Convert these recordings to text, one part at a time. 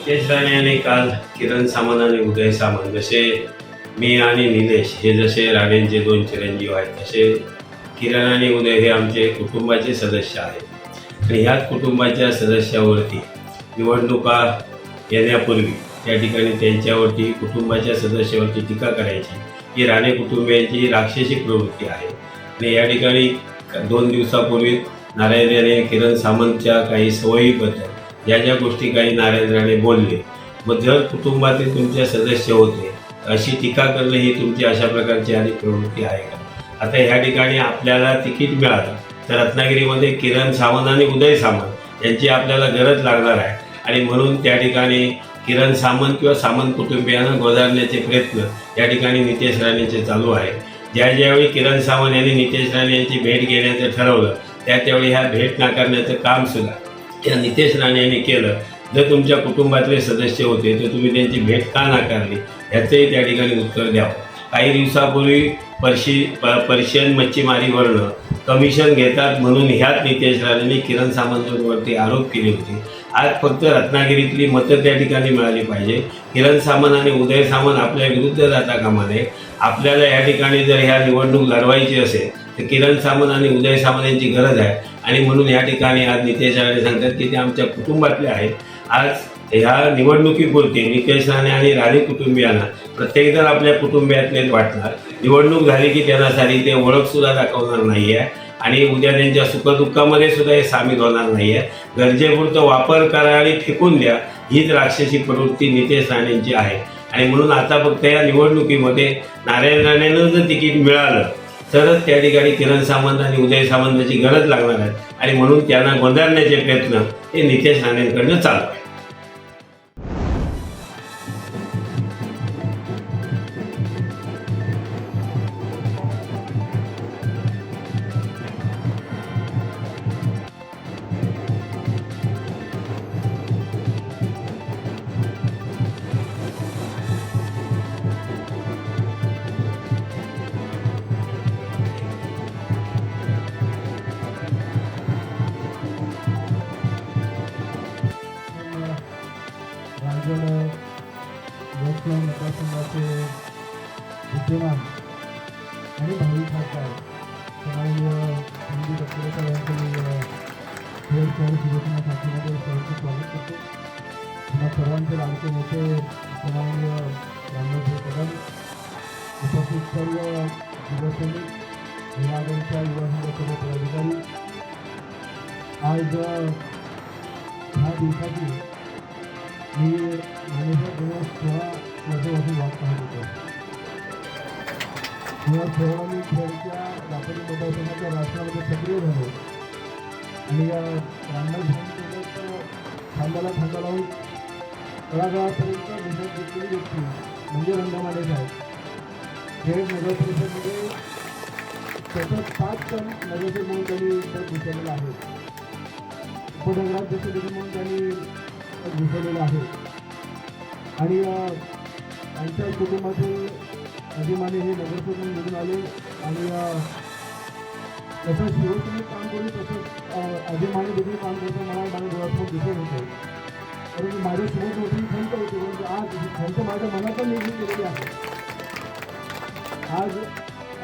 नितेश राणे यांनी काल किरण सामंत आणि उदय सामंत जसे मी आणि निलेश हे जसे राणेंचे दोन चिरंजीव आहेत तसे किरण आणि उदय हे आमचे कुटुंबाचे सदस्य आहेत आणि ह्याच कुटुंबाच्या सदस्यावरती निवडणुका येण्यापूर्वी त्या ठिकाणी त्यांच्यावरती कुटुंबाच्या सदस्यावरती टीका करायची ही राणे कुटुंबियांची राक्षसी प्रवृत्ती आहे आणि या ठिकाणी 2 दिवसापूर्वी नारायण राणे किरण सामंतच्या काही सवयीबद्दल ज्या गोष्टी काही नारायण राणे बोलले व जर कुटुंबातील तुमचे सदस्य होते अशी टीका करणे ही तुमची अशा प्रकारची आणि प्रवृत्ती आहे का? आता ह्या ठिकाणी आपल्याला तिकीट मिळालं तर रत्नागिरीमध्ये किरण सामंत आणि उदय सामंत यांची आपल्याला गरज लागणार आहे आणि म्हणून त्या ठिकाणी किरण सामंत किंवा सामंत कुटुंबियांना गोंधळण्याचे प्रयत्न या ठिकाणी नितेश राणेंचे चालू आहे. ज्यावेळी किरण सामंत यांनी नितेश राणे यांची भेट घेण्याचं ठरवलं त्यावेळी ह्या भेट नाकारण्याचं काम सुद्धा या नितेश राणे यांनी केलं. जर तुमच्या कुटुंबातले सदस्य होते तर तुम्ही त्यांची भेट का नाकारली याचंही त्या ठिकाणी उत्तर द्यावं. काही दिवसापूर्वी पर्शियन मच्छीमारीवरनं कमिशन घेतात म्हणून ह्याच नितेश राणेंनी किरण सामंतवरती आरोप केले होते. आज फक्त रत्नागिरीतली मतं त्या ठिकाणी मिळाली पाहिजे. किरण सामंत आणि उदय सामंत आपल्या विरुद्ध जाता कामा नये. आपल्याला या ठिकाणी जर ह्या निवडणूक लढवायची असेल तर किरण सामंत आणि उदय सामंत यांची गरज आहे आणि म्हणून या ठिकाणी आज नितेश राणे सांगतात की ते आमच्या कुटुंबातले आहेत. आज ह्या निवडणुकीपुरते नितेश राणे आणि राणे कुटुंबियांना प्रत्येकजण आपल्या कुटुंबियातलेच वाटणार. निवडणूक झाली की त्यांना सारी ते ओळखसुद्धा दाखवणार नाही आहे आणि उद्या त्यांच्या सुखदुःखामध्ये सुद्धा हे सामील होणार नाही आहे. गरजेपुरतं वापर करा आणि फेकून द्या हीच राक्षसी प्रवृत्ती नितेश राणेंची आहे आणि म्हणून आता फक्त या निवडणुकीमध्ये नारायण राणेंना जर तिकीट मिळालं तरच त्या ठिकाणी किरण सामंत आणि उदय सामंताची गरज लागणार आहे आणि म्हणून त्यांना गोंधळण्याचे प्रयत्न हे नितेश राणेंकडनं चालू आहे. लोकसभा मतदारसंघाचे विद्यमान आणि भावी खासदार संजय तटकरेकर यांचं मी शहर शिवसेना शाखेमध्ये सर्वांचं स्वागत करतो. पुन्हा सर्वांचे लाडके मोठे माननीय रामदासभाई कदम, उपस्थित सर्व शिवसैनिक, विभागांच्या युवा संघाचे पदाधिकारी, आज ह्या दिवसाची मी मानेसर 2016 वर्षापासून वाट पाहत होतो. 2016 मी खेळच्या दापोली मतदारसंघाच्या राष्ट्रामध्ये सक्रिय झालो आणि या रामदासभाईंसोबत खांद्याला लावून तळागाळापर्यंत मेहनत घेतलेली व्यक्ती म्हणजे रंगमाने साहेब. खेळ नगर परिषदेमध्ये सतत 5 टन नगरसेवक म्हणून त्यांनी पद घुसवलेलं आहे. उपनगराध्यक्ष म्हणून त्यांनी घुसवलेलं आहे आणि त्यांच्या कुटुंबातील अभिमानी हे नगरसेवक म्हणून निवडून आले आणि तसं शिवसेनेत काम करून तसंच अभिमानी देखील काम करतो मला माझ्या डोळ्यासमोर दिसत होते. कारण माझी समोर मोठी खंत होती म्हणजे आज ही खंत माझ्या मनातून निर्मित केलेली आहे. आज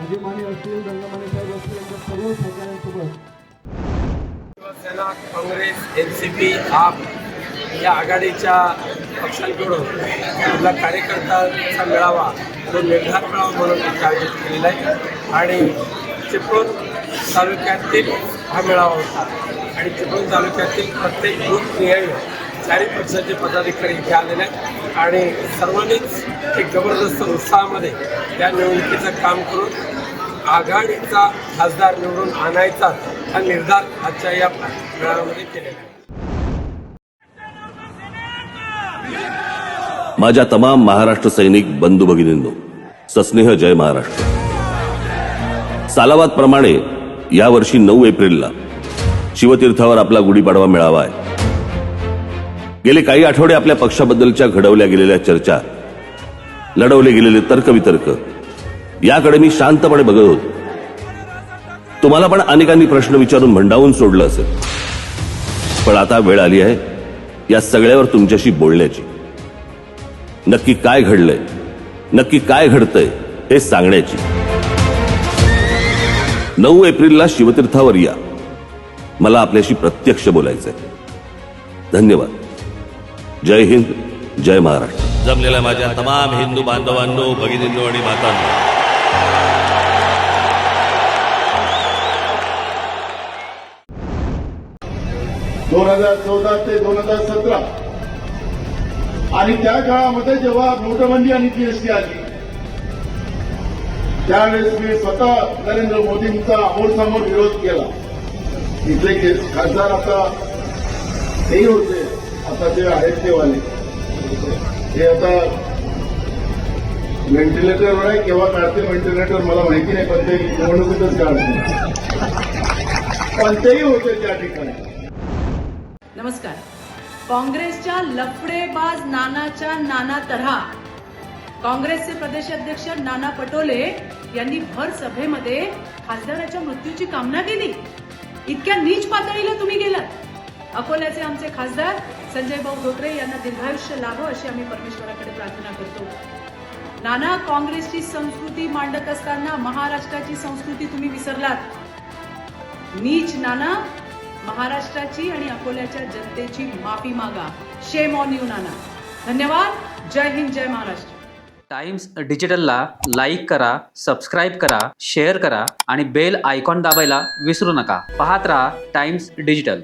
अभिमानी असतील, रंगमाने साहेब असतील यांच्या सर्व सहकाऱ्यांसोबत शिवसेना, काँग्रेस, NCP, आप या आघाडीच्या पक्षांकडून आपला कार्यकर्त्यांचा मेळावा तो निर्धार मेळावा म्हणून इथे आयोजित केलेला आहे आणि चिपळूण तालुक्यातील हा मेळावा होता आणि चिपळूण तालुक्यातील प्रत्येक बूथ निहाय 4 पक्षाचे पदाधिकारी इथे आलेले आहेत आणि सर्वांनीच एक जबरदस्त उत्साहामध्ये या निवडणुकीचं काम करून आघाडीचा खासदार निवडून आणायचा हा निर्धार आजच्या या मेळाव्यामध्ये केलेला आहे. माझ्या तमाम महाराष्ट्र सैनिक बंधू भगिनींनो, सस्नेह जय महाराष्ट्र. सालावादप्रमाणे यावर्षी 9 एप्रिलला शिवतीर्थावर आपला गुढीपाडवा मेळावा आहे. गेले काही आठवडे आपल्या पक्षाबद्दलच्या घडवल्या गेलेल्या चर्चा, लढवले गेलेले तर्कवितर्क याकडे मी शांतपणे बघत होतो. तुम्हाला पण अनेकांनी प्रश्न विचारून भंडावून सोडलं असेल, पण आता वेळ आली आहे या सगळ्यावर तुमच्याशी बोलण्याची, नक्की काय घडलंय, नक्की काय घडतंय हे सांगण्याची. 9 एप्रिलला शिवतीर्थावर या. मला आपल्याशी प्रत्यक्ष बोलायचंय. धन्यवाद. जय हिंद, जय महाराष्ट्र. जमलेल्या माझ्या तमाम हिंदू बांधवांनो, भगिनींनो आणि मातांनो, 2014 ते 2017 आणि त्या काळामध्ये जेव्हा नोटबंदी आणि जीएसटी आली, त्यावेळेस मी स्वतः नरेंद्र मोदींचा समोर विरोध केला. इथले खासदार आता तेही होते, आता जे आहेत ते वाले, हे आता व्हेंटिलेटरवर आहे. केव्हा काढतील व्हेंटिलेटर मला माहिती नाही, पण ते निवडणुकीतच काढतील. पण तेही होते त्या ठिकाणी. नमस्कार. काँग्रेसच्या लफडेबाज नानाच्या नाना तऱ्हा काँग्रेसचे प्रदेशाध्यक्ष नाना पटोले यांनी भर सभेमध्ये खासदाराच्या मृत्यूची कामना केली. इतक्या नीच पातळीला तुम्ही गेलात. अकोल्याचे आमचे खासदार संजय भाऊ धोत्रे यांना दीर्घायुष्य लाभो अशी आम्ही परमेश्वराकडे प्रार्थना करतो. नाना, काँग्रेसची संस्कृती मांडत असताना महाराष्ट्राची संस्कृती तुम्ही विसरलात. नीच नाना, महाराष्ट्राची आणि अकोल्याच्या जनतेची माफी मागा. शेम ऑन यू नाना. धन्यवाद. जय हिंद, जय महाराष्ट्र. टाइम्स डिजिटलला लाईक करा, सबस्क्राईब करा, शेअर करा आणि बेल आयकॉन दाबायला विसरू नका. पाहत रहा टाइम्स डिजिटल.